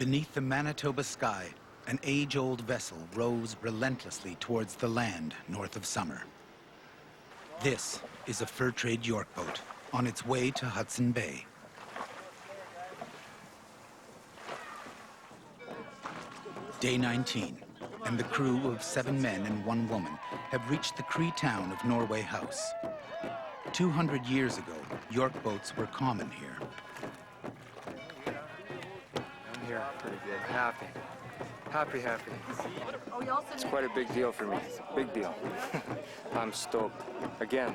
Beneath the Manitoba sky, an age-old vessel rows relentlessly towards the land north of Summer. This is a fur trade York boat on its way to Hudson Bay. Day 19, and the crew of 7 men and 1 woman have reached the Cree town of Norway House. 200 years ago, York boats were common here. I'm here, pretty good. Happy. Happy. It's quite a big deal for me. Big deal. I'm stoked. Again,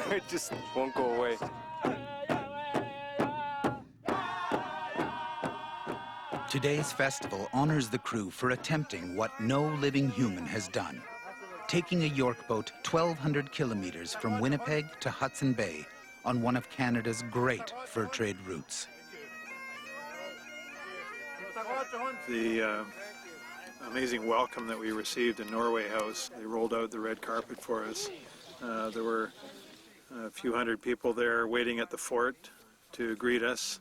it just won't go away. Today's festival honors the crew for attempting what no living human has done, taking a York boat 1,200 kilometers from Winnipeg to Hudson Bay on one of Canada's great fur trade routes. The amazing welcome that we received in Norway House. They rolled out the red carpet for us. There were a few hundred people there waiting at the fort to greet us.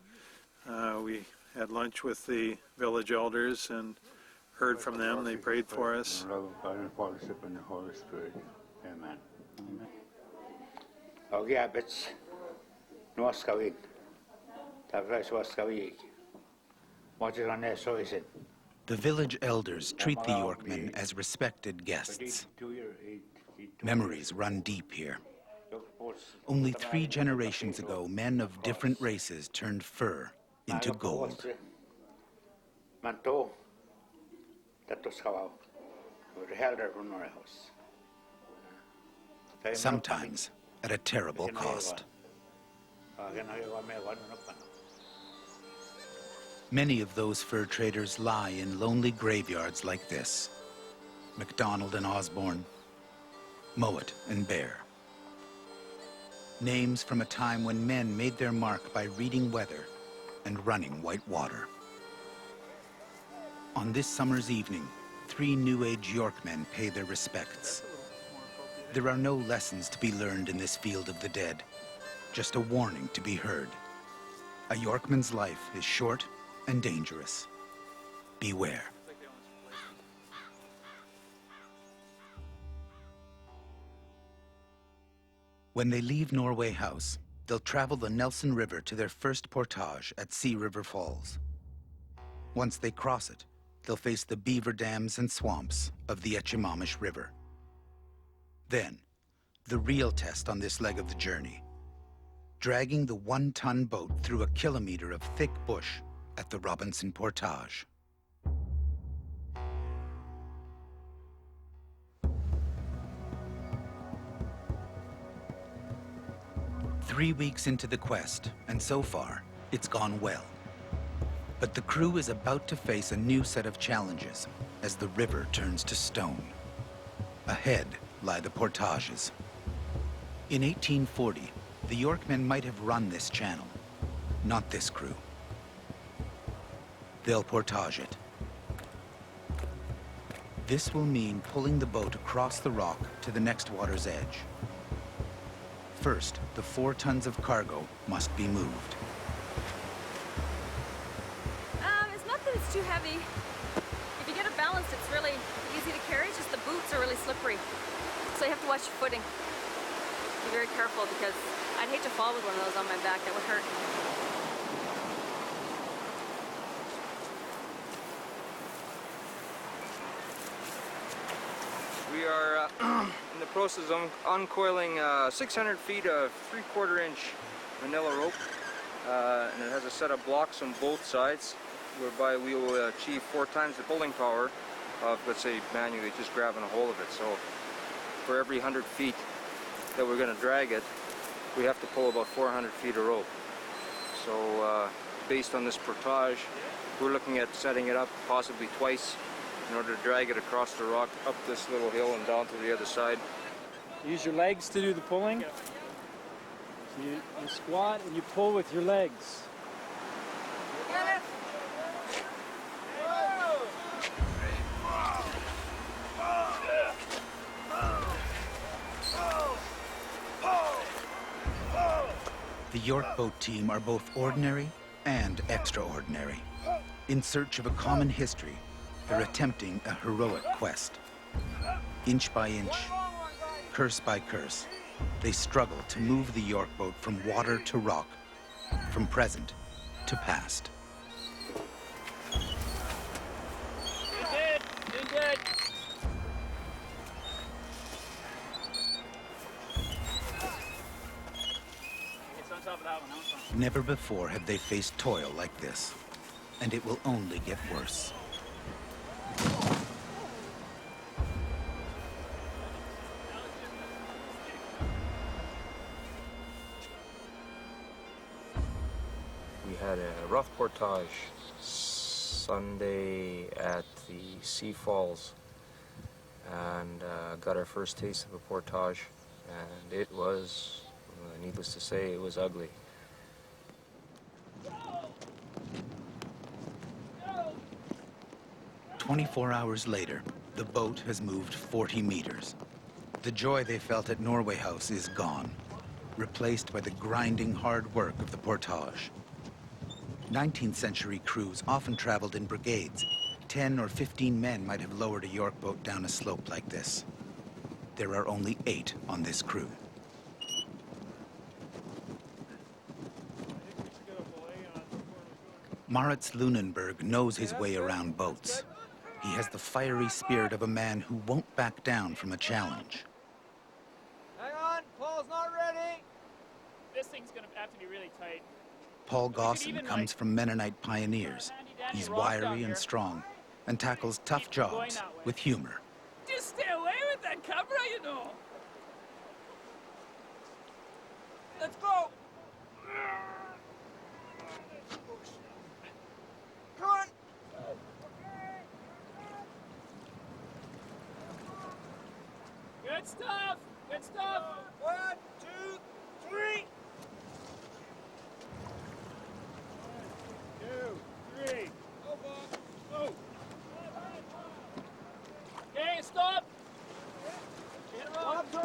We had lunch with the village elders and heard from them. They prayed for us. Amen. The village elders treat the Yorkmen as respected guests. Memories run deep here. Only 3 generations ago, men of different races turned fur into gold. Sometimes at a terrible cost. Many of those fur traders lie in lonely graveyards like this. MacDonald and Osborne, Mowat and Bear. Names from a time when men made their mark by reading weather and running white water. On this summer's evening, 3 New Age Yorkmen pay their respects. There are no lessons to be learned in this field of the dead, just a warning to be heard. A Yorkman's life is short and dangerous. Beware. When they leave Norway House, they'll travel the Nelson River to their first portage at Sea River Falls. Once they cross it, they'll face the beaver dams and swamps of the Echimamish River. Then, the real test on this leg of the journey, dragging the 1-ton boat through a kilometer of thick bush at the Robinson Portage. Three weeks into the quest, and so far, it's gone well. But the crew is about to face a new set of challenges as the river turns to stone. Ahead lie the portages. In 1840, the Yorkmen might have run this channel, not this crew. They'll portage it. This will mean pulling the boat across the rock to the next water's edge. First, the 4 tons of cargo must be moved. It's not that it's too heavy. If you get it balanced, it's really easy to carry. It's just the boots are really slippery. So you have to watch your footing. Be very careful because I'd hate to fall with one of those on my back. That would hurt. We are in the process of uncoiling 600 feet of 3/4 inch manila rope, and it has a set of blocks on both sides, whereby we will achieve 4 times the pulling power of, let's say, manually just grabbing a hold of it. So for every 100 feet that we're going to drag it, we have to pull about 400 feet of rope. So based on this portage, we're looking at setting it up possibly twice in order to drag it across the rock, up this little hill and down to the other side. Use your legs to do the pulling. So you squat and you pull with your legs. The York boat team are both ordinary and extraordinary. In search of a common history, they're attempting a heroic quest. Inch by inch, curse by curse, they struggle to move the York boat from water to rock, from present to past. Doing good. It's on top of that one. Never before have they faced toil like this, and it will only get worse. We had a rough portage Sunday at the Sea Falls, and got our first taste of a portage, and it was, needless to say, it was ugly. Go! 24 hours later, the boat has moved 40 meters. The joy they felt at Norway House is gone, replaced by the grinding hard work of the portage. 19th century crews often traveled in brigades. 10 or 15 men might have lowered a York boat down a slope like this. There are only 8 on this crew. Maritz Lunenberg knows his way around boats. He has the fiery spirit of a man who won't back down from a challenge. Hang on, Paul's not ready. This thing's gonna have to be really tight. Paul Gosson comes from Mennonite pioneers. He's wiry and strong and tackles tough jobs with humor. Just stay away with that camera, you know. Let's go. Come on. Good stuff. Good stuff. 1, 2, 3. 2, 3. Go, Bob. Go. Okay, stop. Get it on. That's it,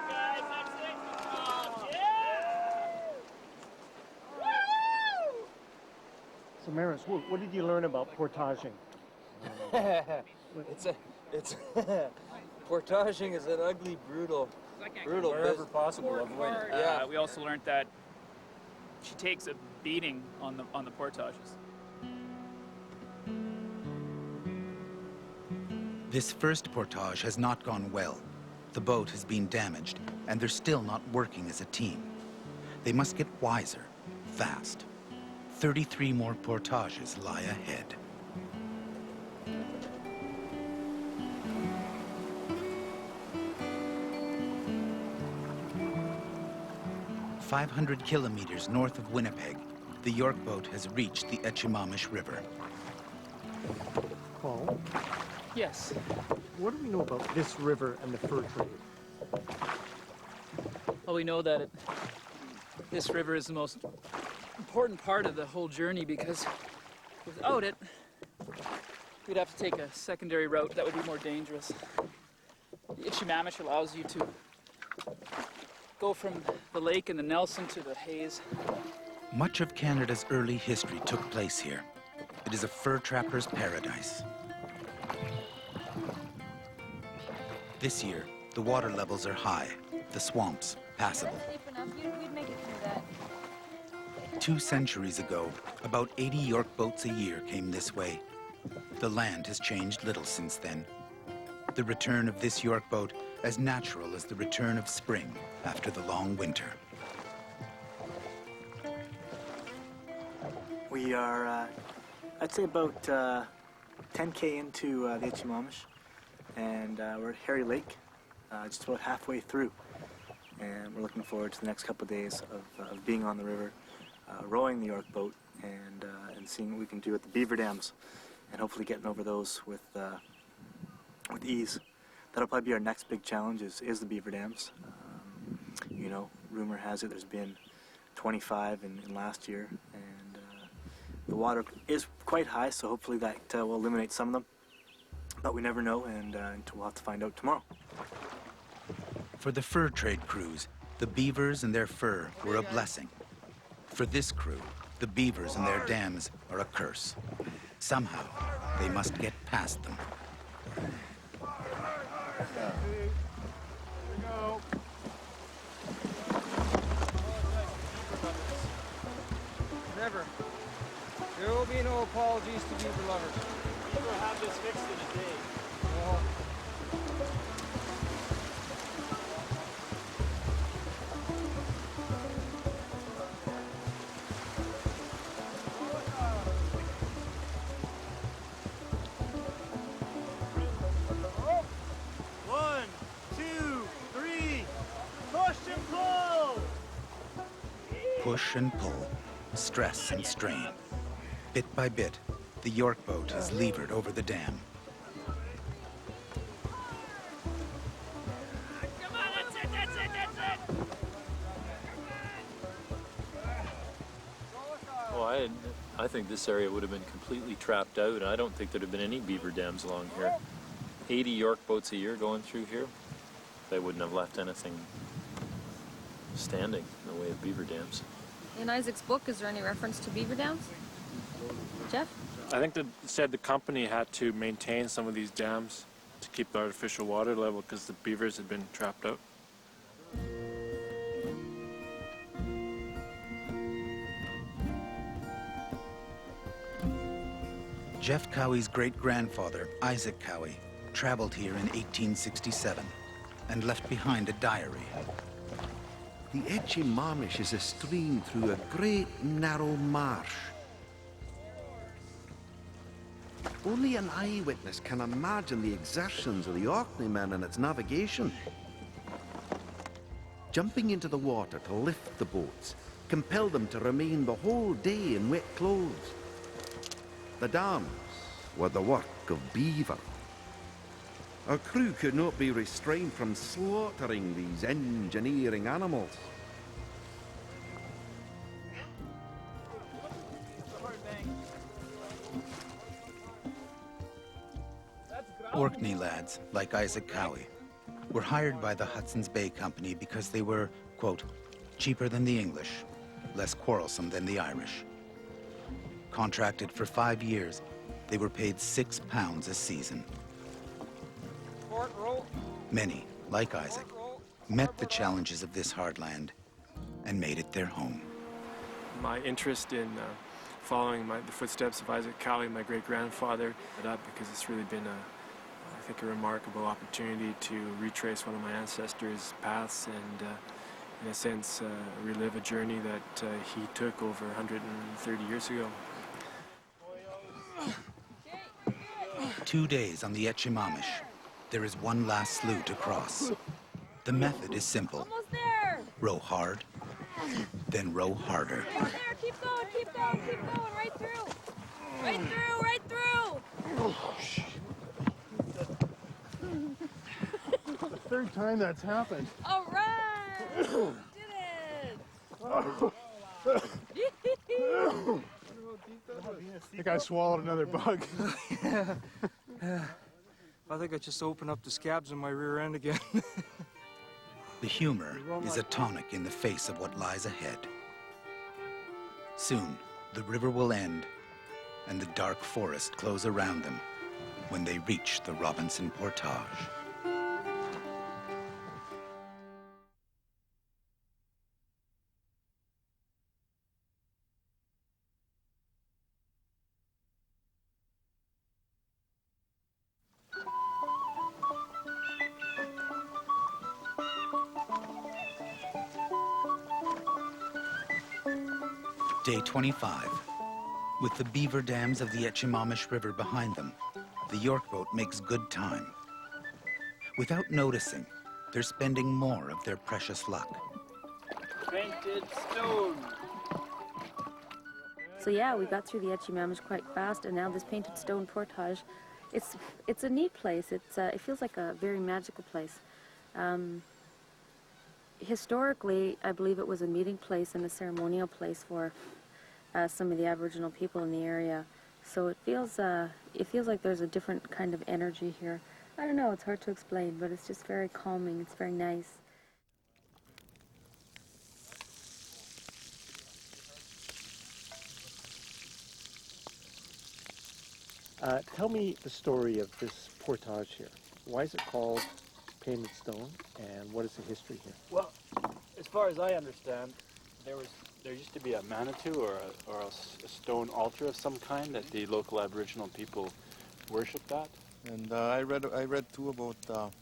guys. That's it. Good job. Yeah. Woo! So, Maris, what did you learn about portaging? It's portaging is an ugly, brutal Wherever business. possible, avoid it. Yeah. We also learned that she takes a beating on the portages. This first portage has not gone well. The boat has been damaged, and they're still not working as a team. They must get wiser, fast. 33 more portages lie ahead. "500 kilometers north of Winnipeg, the York boat has reached the Echimamish River. Paul, Yes. what do we know about this river and the fur trade? Well, we know that this river is the most important part of the whole journey because without it, we'd have to take a secondary route that would be more dangerous. The Echimamish allows you to go from the lake and the Nelson to the Hayes. Much of Canada's early history took place here. It is a fur trapper's paradise. This year, the water levels are high, the swamps passable. Deep enough, we'd make it through that. 2 centuries ago, about 80 York boats a year came this way. The land has changed little since then. The return of this York boat as natural as the return of spring after the long winter. We are, I'd say about 10K into the Echimamish, and we're at Harry Lake, just about halfway through. And we're looking forward to the next couple of days of being on the river, rowing the York boat, and seeing what we can do at the beaver dams, and hopefully getting over those with ease. That'll probably be our next big challenge is the beaver dams. You know, rumor has it there's been 25 in last year, and the water is quite high, so hopefully that will eliminate some of them. But we never know, and we'll have to find out tomorrow. For the fur trade crews, the beavers and their fur were a blessing. For this crew, The beavers and their dams are a curse. Somehow, they must get past them. Never. There will be no apologies to beaver lovers. We will have this fixed in a day. No. One, two, three, push and pull! Push and pull, stress and strain. Bit by bit, the York boat is levered over the dam. Oh, I think this area would have been completely trapped out. I don't think there'd have been any beaver dams along here. 80 York boats a year going through here. They wouldn't have left anything standing in the way of beaver dams. In Isaac's book, is there any reference to beaver dams? Jeff? I think that said the company had to maintain some of these dams to keep the artificial water level because the beavers had been trapped out. Jeff Cowie's great-grandfather, Isaac Cowie, traveled here in 1867 and left behind a diary. The Echimamish is a stream through a great narrow marsh. Only an eyewitness can imagine the exertions of the Orkney men in its navigation. Jumping into the water to lift the boats compelled them to remain the whole day in wet clothes. The dams were the work of beaver. Our crew could not be restrained from slaughtering these engineering animals. Orkney lads, like Isaac Cowie, were hired by the Hudson's Bay Company because they were, quote, cheaper than the English, less quarrelsome than the Irish. Contracted for 5 years, they were paid £6 a season. Many, like Isaac, met the challenges of this hard land and made it their home. My interest in following the footsteps of Isaac Cowie, my great-grandfather, because it's really been I think a remarkable opportunity to retrace one of my ancestors' paths and in a sense relive a journey that he took over 130 years ago. 2 days on the Echimamish. There is one last slough to cross. The method is simple. Almost there! Row hard, then row harder. There, keep going, keep going, keep going, right through! Right through, right through! The third time that's happened. All right! Did it! I think I swallowed another bug. I think I just opened up the scabs in my rear end again. The humor is a tonic in the face of what lies ahead. Soon, the river will end and the dark forest close around them when they reach the Robinson Portage. Day 25. With the beaver dams of the Echimamish River behind them, the York boat makes good time. Without noticing, they're spending more of their precious luck. Painted stone. So yeah, we got through the Echimamish quite fast, and now this painted stone portage, it's a neat place. It feels like a very magical place. Historically, I believe it was a meeting place and a ceremonial place for some of the Aboriginal people in the area. So it feels like there's a different kind of energy here. I don't know, it's hard to explain, but it's just very calming. It's very nice. Tell me the story of this portage here. Why is it called Painted Stone, and what is the history here? Well, as far as I understand, there used to be a Manitou or a stone altar of some kind that the local Aboriginal people worshipped at. And I read too about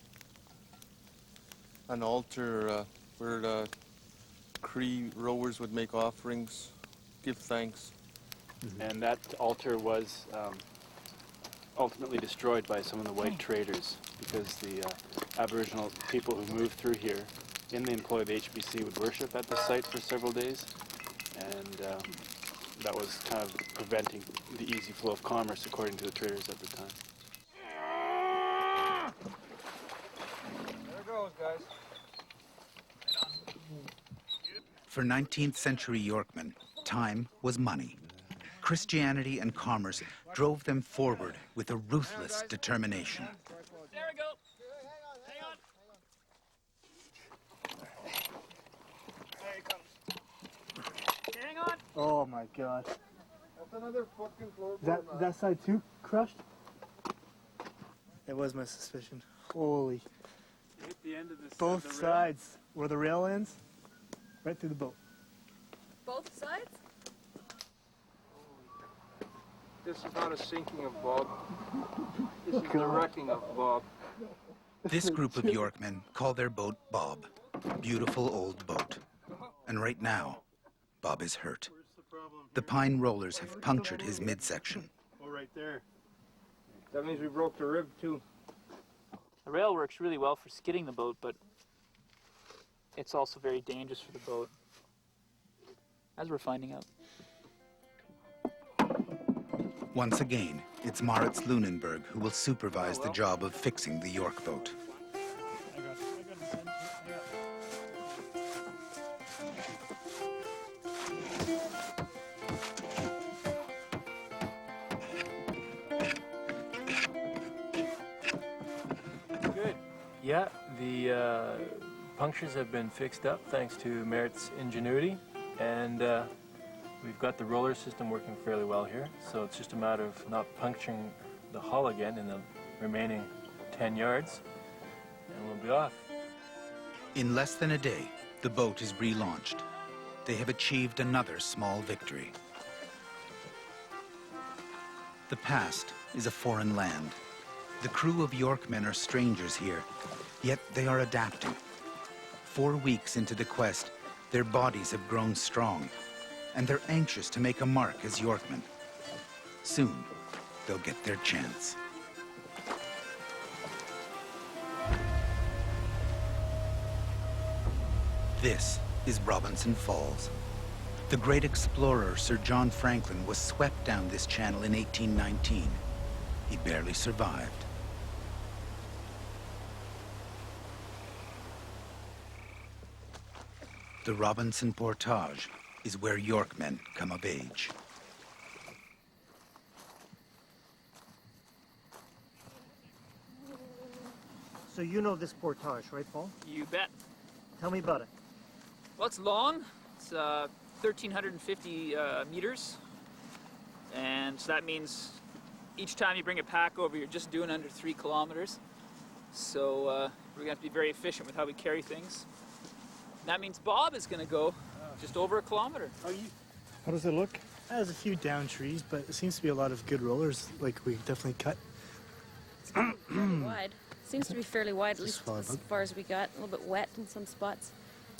an altar where the Cree rowers would make offerings, give thanks. And that altar was ultimately destroyed by some of the white traders because the Aboriginal people who moved through here in the employ of the HBC would worship at the site for several days, and that was kind of preventing the easy flow of commerce according to the traders at the time. There it goes, guys. For 19th century Yorkmen, time was money. Christianity and commerce drove them forward with a ruthless determination. There we go. Hang on. There he comes. Hang on. Oh my god. That's another fucking floorboard. That side too crushed? That was my suspicion. Holy. Hit the end of Both sides. Where the rail ends? Right through the boat. Both sides? This is not a sinking of Bob. This is the wrecking of Bob. This group of Yorkmen call their boat Bob, beautiful old boat. And right now, Bob is hurt. The pine rollers have punctured his midsection. Oh, right there. That means we broke the rib too. The rail works really well for skidding the boat, but it's also very dangerous for the boat, as we're finding out. Once again, it's Maritz Lunenberg who will supervise the job of fixing the York boat. Good. Yeah, the punctures have been fixed up thanks to Merritt's ingenuity, and we've got the roller system working fairly well here, so it's just a matter of not puncturing the hull again in the remaining 10 yards, and we'll be off. In less than a day, the boat is relaunched. They have achieved another small victory. The past is a foreign land. The crew of Yorkmen are strangers here, yet they are adapting. 4 weeks into the quest, their bodies have grown strong, and they're anxious to make a mark as Yorkmen. Soon, they'll get their chance. This is Robinson Falls. The great explorer Sir John Franklin was swept down this channel in 1819. He barely survived. The Robinson Portage is where Yorkmen come of age. So you know this portage, right, Paul? You bet. Tell me about it. Well, it's long. It's 1,350 meters. And so that means each time you bring a pack over, you're just doing under 3 kilometers. So we're going to have to be very efficient with how we carry things. And that means Bob is going to go just over 1 kilometer. How does it look? There's a few down trees, but it seems to be a lot of good rollers, like we definitely cut. It's fairly wide. Seems to be fairly wide, at least Swallow as bug. far as we got. A little bit wet in some spots.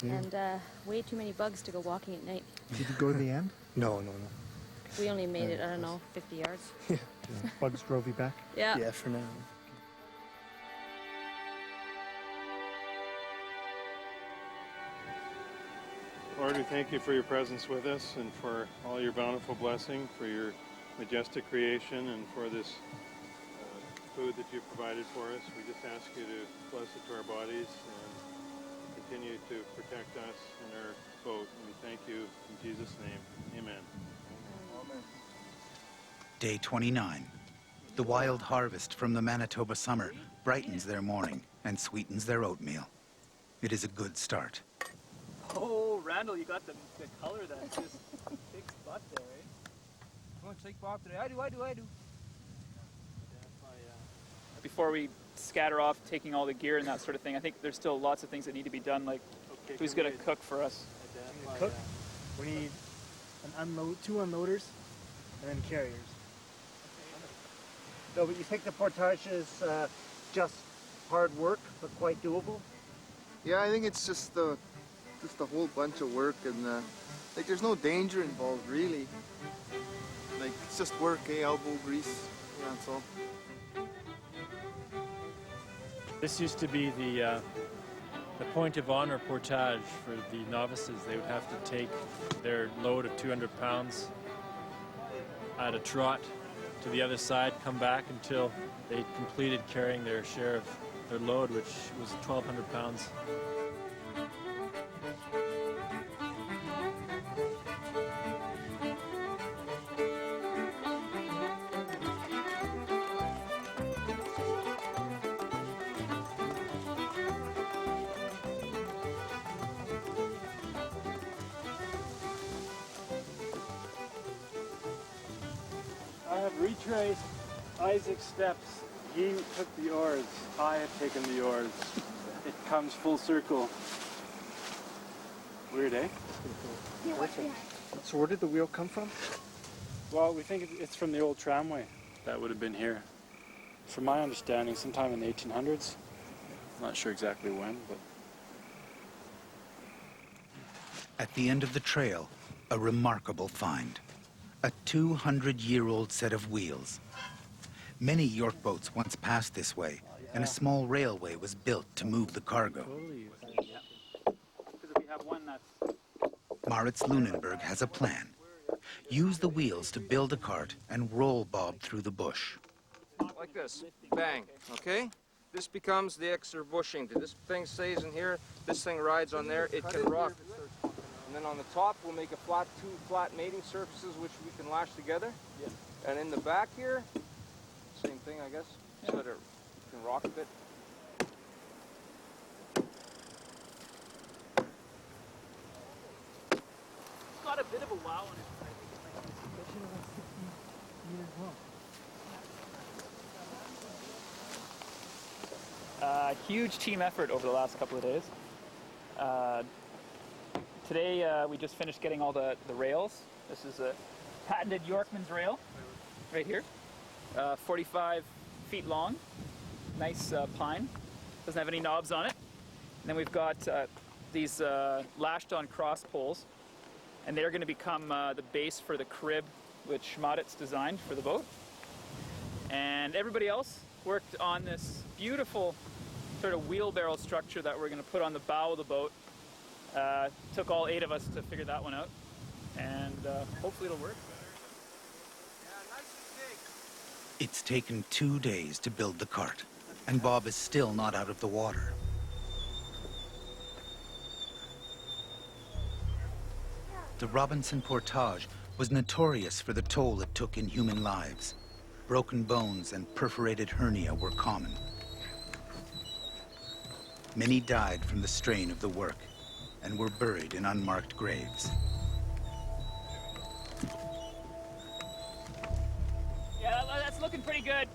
Yeah. And way too many bugs to go walking at night. Did you go to the end? No. We only made it, I don't know, 50 yards. Yeah. Bugs drove you back? Yeah. Yeah, for now. Lord, we thank you for your presence with us and for all your bountiful blessing, for your majestic creation, and for this food that you've provided for us. We just ask you to bless it to our bodies and continue to protect us in our boat. And we thank you in Jesus' name. Amen. Day 29. The wild harvest from the Manitoba summer brightens their morning and sweetens their oatmeal. It is a good start. Oh, Randall, you got the color that's just big spot there, eh? You want to take Bob today? I do. before we scatter off taking all the gear and that sort of thing, I think there's still lots of things that need to be done, like who's going to cook for us? Cook. We need two unloaders and then carriers. No, but you think the portage is just hard work, but quite doable? Yeah, I think it's just a whole bunch of work, and like there's no danger involved really. Like it's just work, elbow grease, yeah, that's all. This used to be the point of honor portage for the novices. They would have to take their load of 200 pounds at a trot to the other side, come back until they completed carrying their share of their load, which was 1,200 pounds. I have retraced Isaac's steps. He took the oars. I have taken the oars. It comes full circle. Weird, eh? So where did the wheel come from? Well, we think it's from the old tramway that would have been here. From my understanding, sometime in the 1800s. I'm not sure exactly when, but... At the end of the trail, a remarkable find. A 200-year-old set of wheels. Many York boats once passed this way, and a small railway was built to move the cargo. Maritz Lunenburg has a plan. Use the wheels to build a cart and roll Bob through the bush. Like this, bang, okay? This becomes the extra bushing. This thing stays in here, this thing rides on there, it can rock. And then on the top, we'll make two flat mating surfaces which we can lash together. Yeah. And in the back here, same thing, I guess, so that it can rock a bit. It's got a bit of a wow on it. Huge team effort over the last couple of days. Today we just finished getting all the rails. This is a patented Yorkman's rail right here. 45 feet long, nice pine. Doesn't have any knobs on it. And then we've got these lashed on cross poles, and they're going to become the base for the crib which Schmaditz designed for the boat. And everybody else worked on this beautiful sort of wheelbarrow structure that we're going to put on the bow of the boat. Took all 8 of us to figure that one out, and hopefully it'll work. It's taken 2 days to build the cart, and Bob is still not out of the water. The Robinson Portage was notorious for the toll it took in human lives. Broken bones and perforated hernia were common. Many died from the strain of the work and were buried in unmarked graves. Yeah, that's looking pretty good.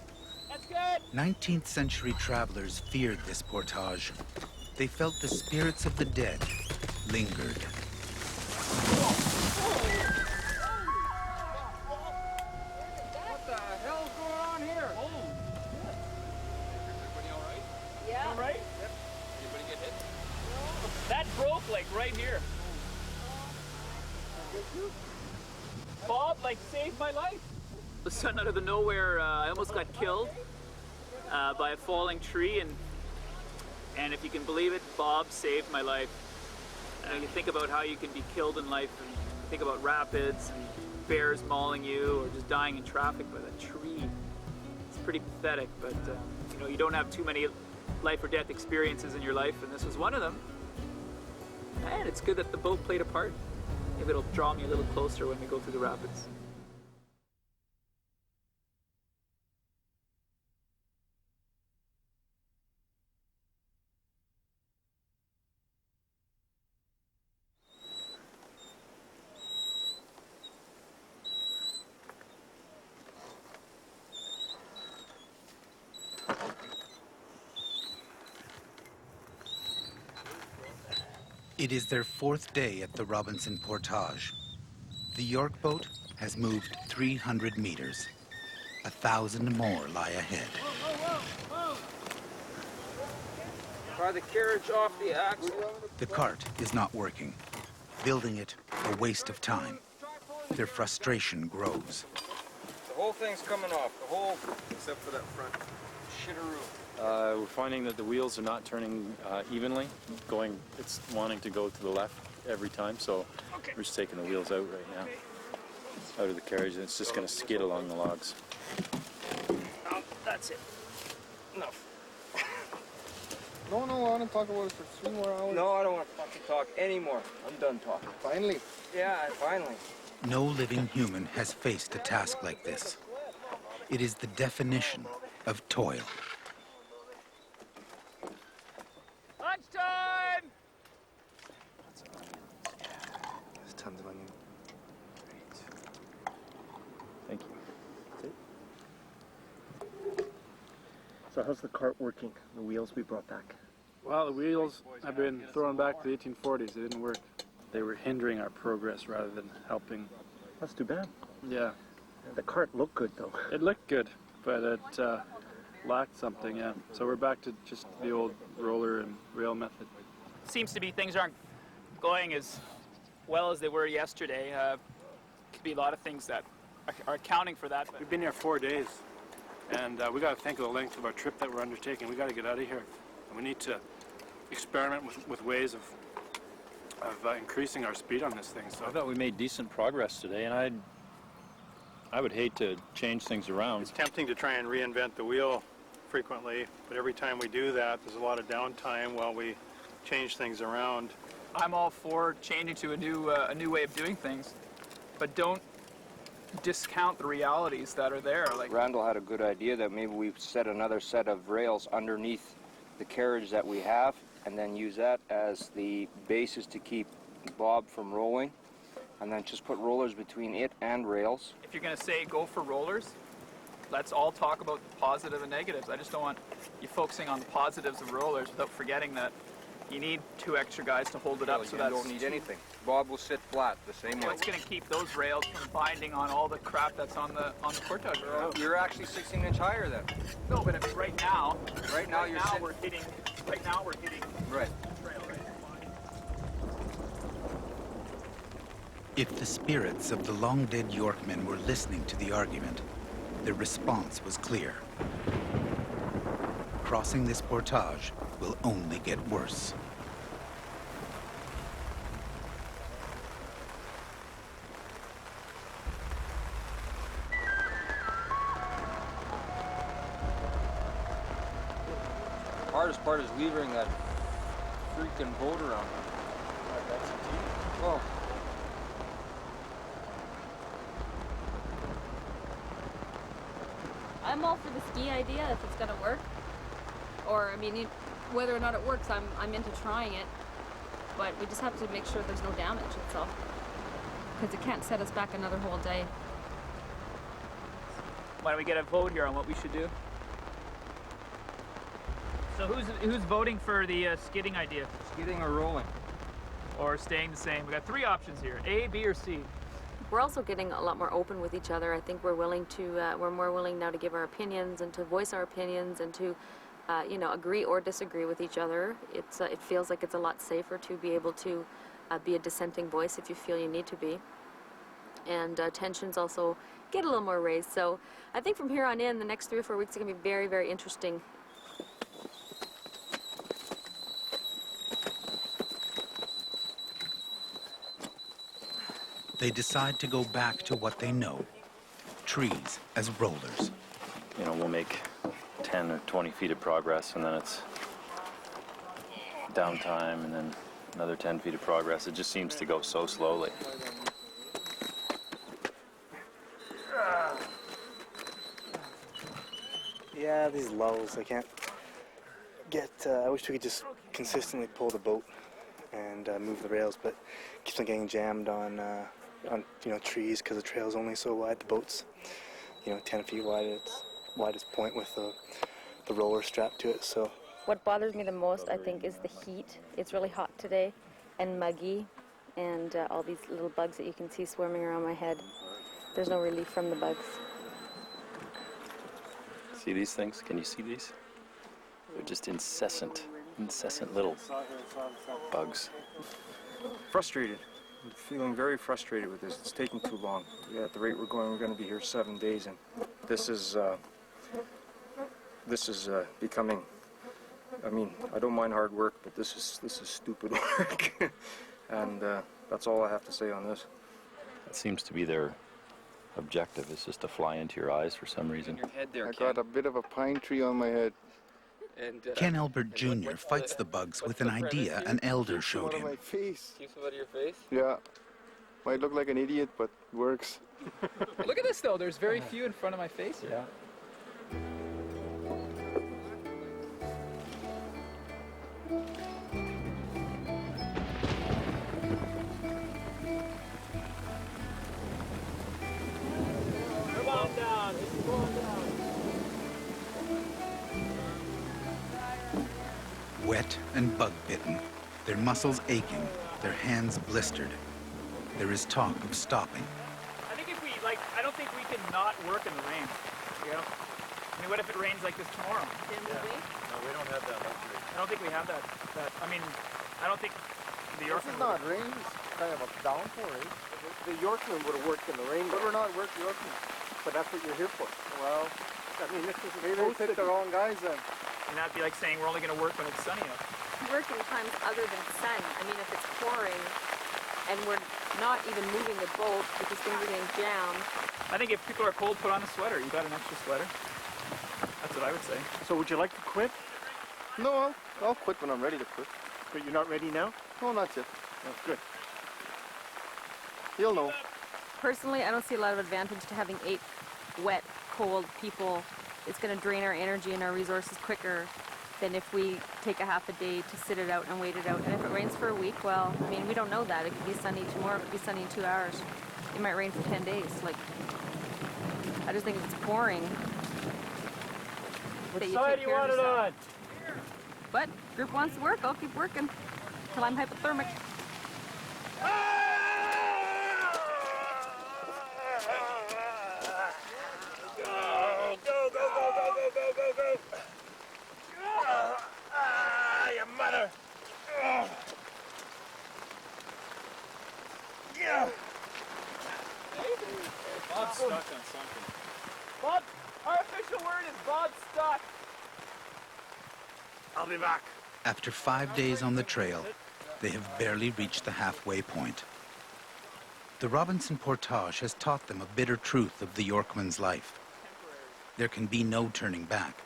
That's good. 19th century travelers feared this portage. They felt the spirits of the dead lingered. What the hell's going on here? Everybody all right? Yeah. All right? Yep. Anybody get hit? No. That broke like right here. Bob like saved my life. The sun out of the nowhere, I almost got killed by a falling tree, and if you can believe it, Bob saved my life. You think about how you can be killed in life, and think about rapids and bears mauling you, or just dying in traffic by a tree. It's pretty pathetic, but you know, you don't have too many life or death experiences in your life, and this was one of them. And it's good that the boat played a part. Maybe it'll draw me a little closer when we go through the rapids. It is their 4th day at the Robinson Portage. The York boat has moved 300 meters. 1,000 more lie ahead. Pry the carriage off the axle. The cart is not working. Building it, a waste of time. Their frustration grows. The whole thing's coming off. The whole, except for that front shitteroo. We're finding that the wheels are not turning evenly. It's wanting to go to the left every time, so we're just taking the wheels out right now, out of the carriage, and it's just going to skid along the logs. Oh, that's it. Enough. No, I want to talk about it for 3 more hours. No, I don't want to fucking talk anymore. I'm done talking. Finally. Yeah, finally. No living human has faced a task like this. It is the definition of toil. Lunchtime! There's tons of onion. Thank you. So how's the cart working? The wheels we brought back? Well, the wheels have been thrown back to the 1840s. They didn't work. They were hindering our progress rather than helping. That's too bad. Yeah. The cart looked good though. It looked good, but it lacked something, yeah. So we're back to just the old roller and rail method. Seems to be things aren't going as well as they were yesterday. Could be a lot of things that are accounting for that. But We've been here 4 days, and we got to think of the length of our trip that we're undertaking. We got to get out of here. And we need to experiment with ways of increasing our speed on this thing. So I thought we made decent progress today, and I would hate to change things around. It's tempting to try and reinvent the wheel frequently, but every time we do that, there's a lot of downtime while we change things around. I'm all for changing to a new way of doing things, but don't discount the realities that are there. Like Randall had a good idea that maybe we set another set of rails underneath the carriage that we have, and then use that as the basis to keep Bob from rolling, and then just put rollers between it and rails. if you're gonna say go for rollers, let's all talk about the positive and negatives. I just don't want you focusing on the positives of rollers without forgetting that you need 2 extra guys to hold it up. So you don't need anything. Bob will sit flat the same way. What's going to keep those rails from binding on all the crap that's on the Portage road? You're actually 16 inch higher then. No, but I mean, right now we're hitting. Right now we're hitting. Right. the trail, right? If the spirits of the long-dead Yorkmen were listening to the argument, their response was clear. Crossing this portage will only get worse. The hardest part is levering that freaking boat around. Oh. I'm all for the ski idea if it's gonna work. Or, I mean, whether or not it works, I'm into trying it. But we just have to make sure there's no damage, that's all. Because it can't set us back another whole day. Why don't we get a vote here on what we should do? So who's voting for the skidding idea? Skidding or rolling? Or staying the same? We got 3 options here: A, B, or C. We're also getting a lot more open with each other. I think we're willing to, we're more willing now to give our opinions and to voice our opinions and to, you know, agree or disagree with each other. It feels like it's a lot safer to be able to be a dissenting voice if you feel you need to be. And tensions also get a little more raised. So I think from here on in, the next 3 or 4 weeks are going to be very, very interesting. They decide to go back to what they know, trees as rollers. You know, we'll make 10 or 20 feet of progress, and then it's downtime, and then another 10 feet of progress. It just seems to go so slowly. Yeah, these lulls, I can't get, I wish we could just consistently pull the boat and move the rails, but it keeps on getting jammed on you know, trees because the trail's only so wide. The boat's, you know, 10 feet wide at its widest point with the roller strapped to it, so. What bothers me the most, I think, is the heat. It's really hot today, and muggy, and all these little bugs that you can see swarming around my head. There's no relief from the bugs. See these things? Can you see these? They're just incessant little bugs. Frustrated. I'm feeling very frustrated with this. It's taking too long. Yeah, at the rate we're going to be here 7 days, and this is becoming. I mean, I don't mind hard work, but this is stupid work, and that's all I have to say on this. That seems to be their objective, is just to fly into your eyes for some reason. Your head there, I got a bit of a pine tree on my head. And, Ken Albert Jr. fights the bugs with an idea an elder showed him. My face. Keeps them out of your face? Yeah. Might look like an idiot, but works. Look at this though, there's very few in front of my face here. Yeah. Wet and bug-bitten, their muscles aching, their hands blistered. There is talk of stopping. I think if we, I don't think we can not work in the rain, you know? I mean, what if it rains like this tomorrow? No, we don't have that luxury. I don't think we have that, I mean, I don't think the This is not rain, it's kind of a downpour, eh? The Yorkmen would have worked in the rain. But we're not working Yorkmen. But that's what you're here for. Well, I mean, this is maybe they picked the wrong guys then. And that'd be like saying we're only going to work when it's sunny out. Working times other than sun. I mean, if it's pouring and we're not even moving the boat because things are getting jammed. I think if people are cold, put on a sweater. You got an extra sweater. That's what I would say. So would you like to quit? No, I'll quit when I'm ready to quit. But you're not ready now? No, not yet. That's good. You'll know. Personally, I don't see a lot of advantage to having 8 wet, cold people. It's going to drain our energy and our resources quicker than if we take a half a day to sit it out and wait it out. And if it rains for a week, well, I mean, we don't know that. It could be sunny tomorrow, it could be sunny in 2 hours. It might rain for 10 days. I just think if it's pouring, Which side do you want it on? But group wants to work, I'll keep working till I'm hypothermic. Bob's stuck on something. Bob, our official word is Bob's stuck. I'll be back. After 5 days on the trail, they have barely reached the halfway point. The Robinson Portage has taught them a bitter truth of the Yorkman's life. There can be no turning back,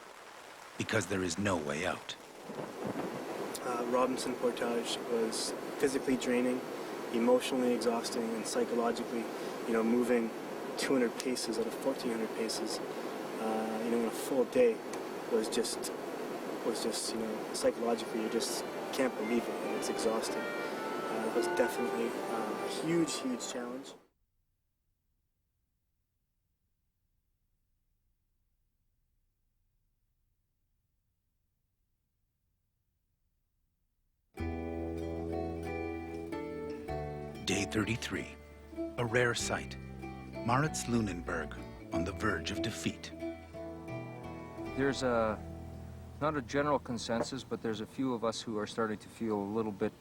because there is no way out. Robinson Portage was physically draining, emotionally exhausting, and psychologically, moving 200 paces out of 1,400 paces, in a full day was just, psychologically, you just can't believe it, and it's exhausting. It was definitely a huge, huge challenge. Day 33, a rare sight. Maritz Lunenburg on the verge of defeat. There's not a general consensus, but there's a few of us who are starting to feel a little bit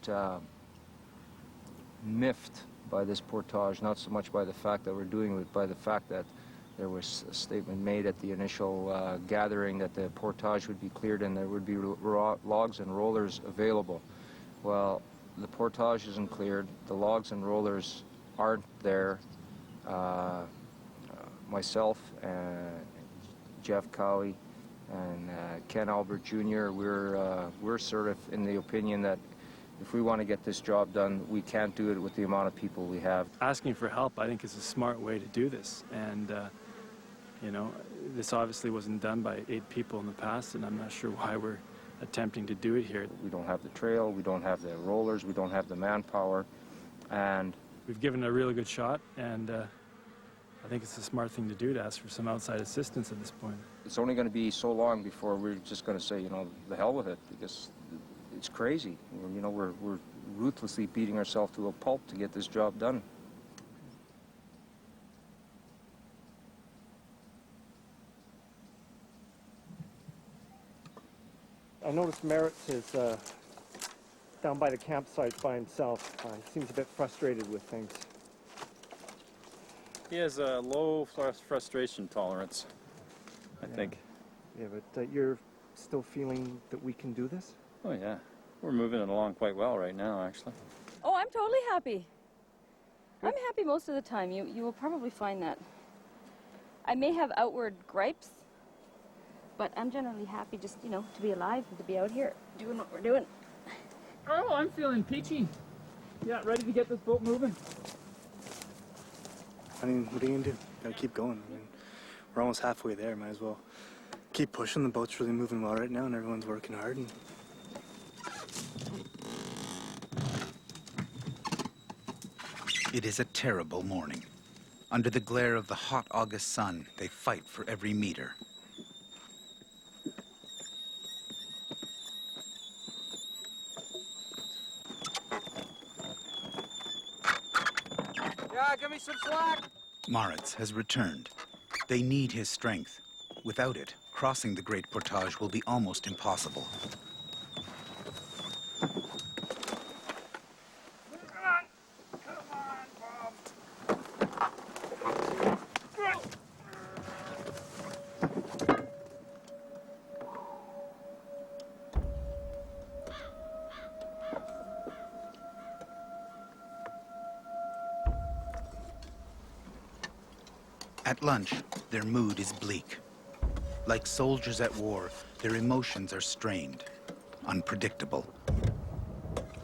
miffed by this portage, not so much by the fact that we're doing it, by the fact that there was a statement made at the initial gathering that the portage would be cleared and there would be logs and rollers available. Well, the portage isn't cleared, the logs and rollers aren't there. Myself and Jeff Cowie and Ken Albert Jr., we're sort of in the opinion that if we want to get this job done, we can't do it with the amount of people we have. Asking for help, I think, is a smart way to do this. And, this obviously wasn't done by 8 people in the past, and I'm not sure why we're attempting to do it here. We don't have the trail, we don't have the rollers, we don't have the manpower, and we've given it a really good shot, and I think it's a smart thing to do, to ask for some outside assistance at this point. It's only going to be so long before we're just going to say, the hell with it, because it's crazy. We're ruthlessly beating ourselves to a pulp to get this job done. I noticed Merritt's is down by the campsite by himself. He seems a bit frustrated with things. He has a low frustration tolerance, I think. Yeah, but you're still feeling that we can do this? Oh yeah, we're moving it along quite well right now, actually. Oh, I'm totally happy. I'm happy most of the time. You will probably find that. I may have outward gripes, but I'm generally happy just, you know, to be alive and to be out here doing what we're doing. Oh, I'm feeling peachy. Yeah, ready to get this boat moving. I mean, what are you gonna do? Gotta keep going. I mean, we're almost halfway there. Might as well keep pushing. The boat's really moving well right now, and everyone's working hard. And It is a terrible morning. Under the glare of the hot August sun, they fight for every meter. Yeah, give me some slack! Moritz has returned. They need his strength. Without it, crossing the Great Portage will be almost impossible. At lunch, their mood is bleak. Like soldiers at war, their emotions are strained, unpredictable.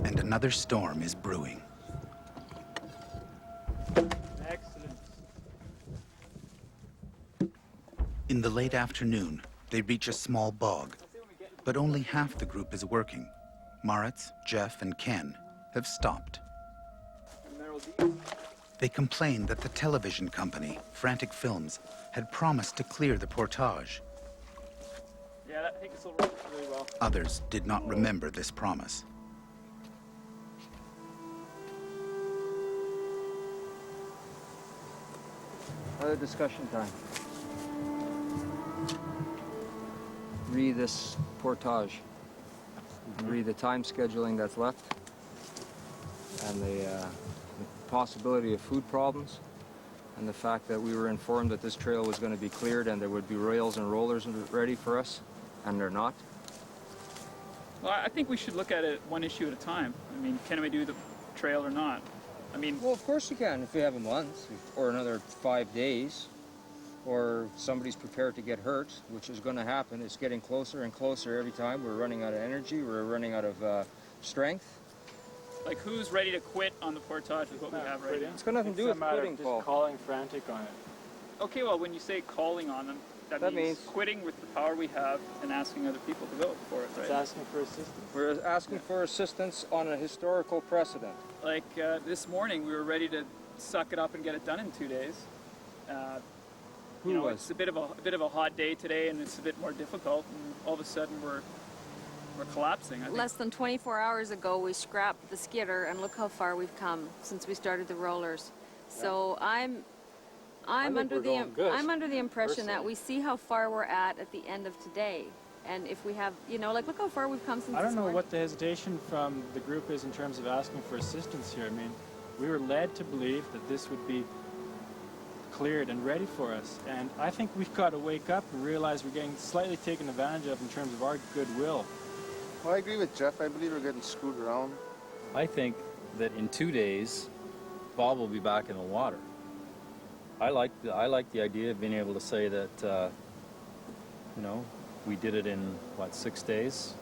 And another storm is brewing. Excellent. In the late afternoon, they reach a small bog, but only half the group is working. Moritz, Jeff, and Ken have stopped. They complain that the television company, Frantic Films, had promised to clear the portage. Yeah, I think this will work really well. Others did not remember this promise. Other discussion time. Read this portage. Read the time scheduling that's left and the possibility of food problems and the fact that we were informed that this trail was going to be cleared and there would be rails and rollers ready for us, and they're not. Well, I think we should look at it one issue at a time. I mean, can we do the trail or not? I mean... Well, of course you can if we have a month or another 5 days, or somebody's prepared to get hurt, which is going to happen. It's getting closer and closer every time. We're running out of energy. We're running out of strength. Like, who's ready to quit on the portage with what we have right now? It's got nothing to do with quitting, Paul. Just calling frantic on it. Okay, well, when you say calling on them, that means quitting with the power we have and asking other people to go for it, right? It's asking for assistance. We're asking for assistance on a historical precedent. Like, this morning, we were ready to suck it up and get it done in 2 days. You know, it's a bit of a hot day today, and it's a bit more difficult, and all of a sudden we're collapsing. I think. Less than 24 hours ago, we scrapped the skidder, and look how far we've come since we started the rollers. So I'm under the impression that we see how far we're at the end of today, and if we have, you know, like, look how far we've come since. I don't know what the hesitation from the group is in terms of asking for assistance here. I mean, we were led to believe that this would be cleared and ready for us, and I think we've got to wake up and realize we're getting slightly taken advantage of in terms of our goodwill. Well, I agree with Jeff. I believe we're getting screwed around. I think that in 2 days, Bob will be back in the water. I like the idea of being able to say that, you know, we did it in, what, 6 days?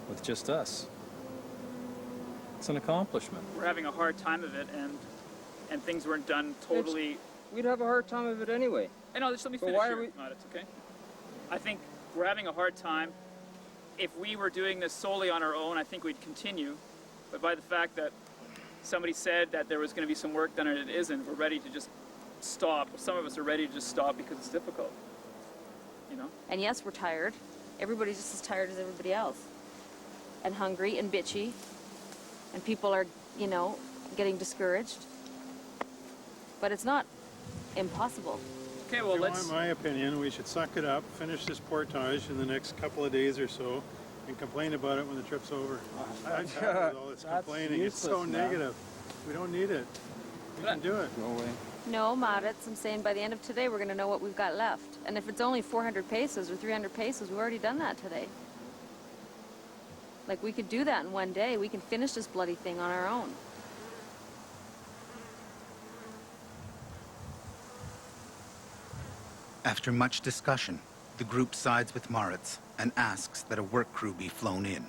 With just us. It's an accomplishment. We're having a hard time of it, and things weren't done totally... We'd have a hard time of it anyway. I know, just let me finish here. It's okay. I think we're having a hard time. If we were doing this solely on our own, I think we'd continue. But by the fact that somebody said that there was going to be some work done and it isn't, we're ready to just stop. Some of us are ready to just stop because it's difficult. You know? And yes, we're tired. Everybody's just as tired as everybody else. And hungry and bitchy. and people are, you know, getting discouraged. But it's not impossible. Okay, well, let's... In my opinion, we should suck it up, finish this portage in the next couple of days or so, and complain about it when the trip's over. I'm tired of all this complaining. It's so negative. We don't need it. We can do it. No way. No, Maritz, I'm saying by the end of today, we're going to know what we've got left. And if it's only 400 pesos or 300 pesos, we've already done that today. Like, we could do that in one day. We can finish this bloody thing on our own. After much discussion, the group sides with Maritz and asks that a work crew be flown in.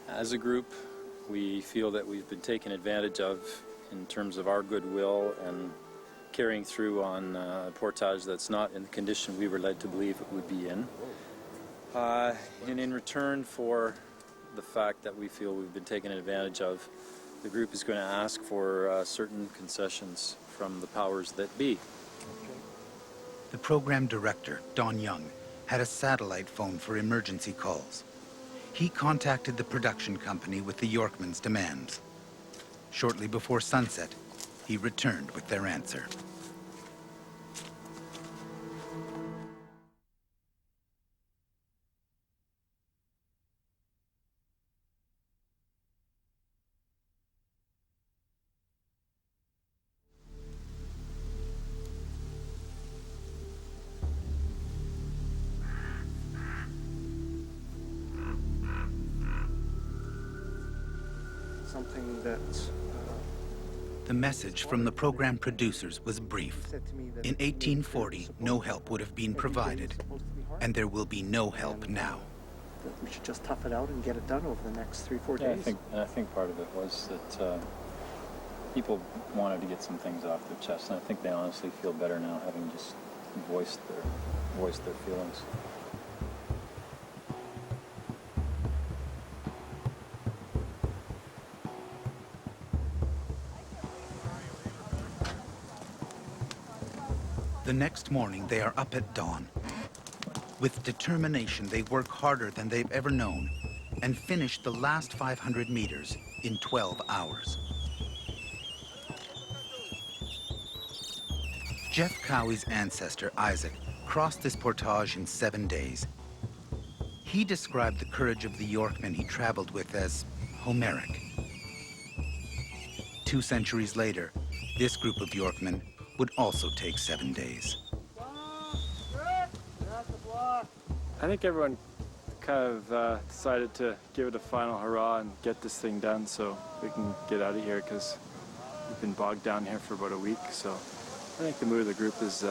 As a group, we feel that we've been taken advantage of in terms of our goodwill and carrying through on a portage that's not in the condition we were led to believe it would be in. And in return for the fact that we feel we've been taken advantage of, the group is going to ask for certain concessions from the powers that be. The program director, Don Young, had a satellite phone for emergency calls. He contacted the production company with the Yorkmen's demands. Shortly before sunset, he returned with their answer. Something that The message from the program producers was brief. In 1840, no help would have been provided, and there will be no help now. that we should just tough it out and get it done over the next 3-4 days. I think part of it was that people wanted to get some things off their chest, and I think they honestly feel better now, having just voiced their feelings. The next morning, they are up at dawn. With determination, they work harder than they've ever known and finish the last 500 meters in 12 hours. Jeff Cowie's ancestor, Isaac, crossed this portage in 7 days. He described the courage of the Yorkmen he traveled with as Homeric. 2 centuries later, this group of Yorkmen would also take 7 days. I think everyone kind of decided to give it a final hurrah and get this thing done so we can get out of here, because we've been bogged down here for about a week. So I think the mood of the group is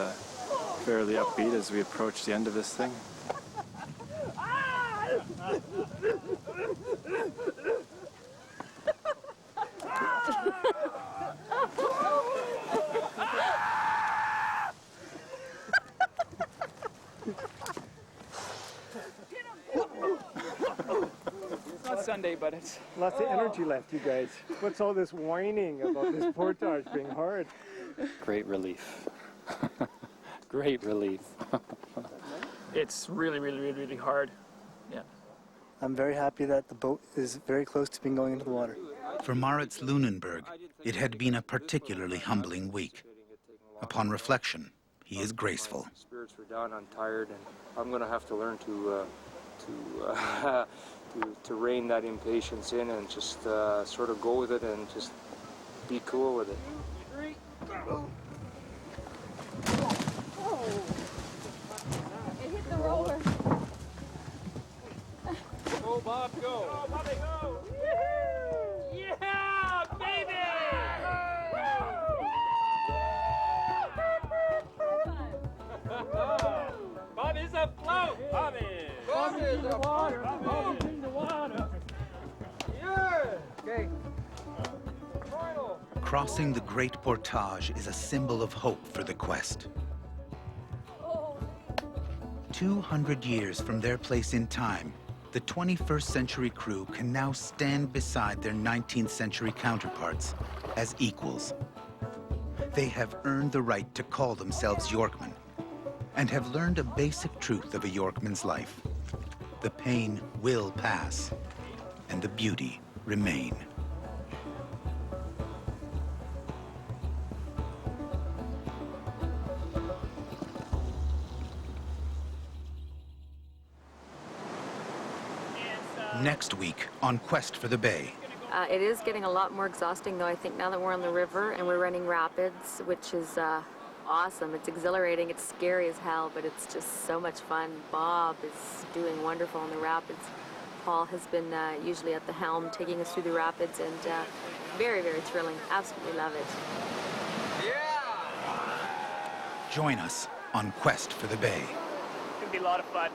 fairly upbeat as we approach the end of this thing. Sunday, but it's lots of energy left, you guys. What's all this whining about this portage being hard? Great relief. Great relief. it's really hard. Yeah. I'm very happy that the boat is very close to being going into the water. For Maritz Lunenberg, it had been a particularly humbling week. Upon reflection, he is graceful. Spirits were down, I'm tired, and I'm going to have to learn to rein that impatience in and just sort of go with it and just be cool with it. It hit the roller. Go, Bob, go! Go, Bobby, go! Yeah, baby! Bobby's afloat! Bobby! Bobby's in the water! Bobby's in the water! Yeah! Okay. Crossing the Great Portage is a symbol of hope for the quest. 200 years from their place in time, the 21st century crew can now stand beside their 19th century counterparts as equals. They have earned the right to call themselves Yorkmen and have learned a basic truth of a Yorkman's life. The pain will pass and the beauty remain. Next week on Quest for the Bay. It is getting a lot more exhausting though, I think, now that we're on the river and we're running rapids, which is awesome. It's exhilarating, it's scary as hell, but it's just so much fun. Bob is doing wonderful in the rapids. Paul has been usually at the helm taking us through the rapids, and very, very thrilling. Absolutely love it. Join us on Quest for the Bay. It's gonna be a lot of fun.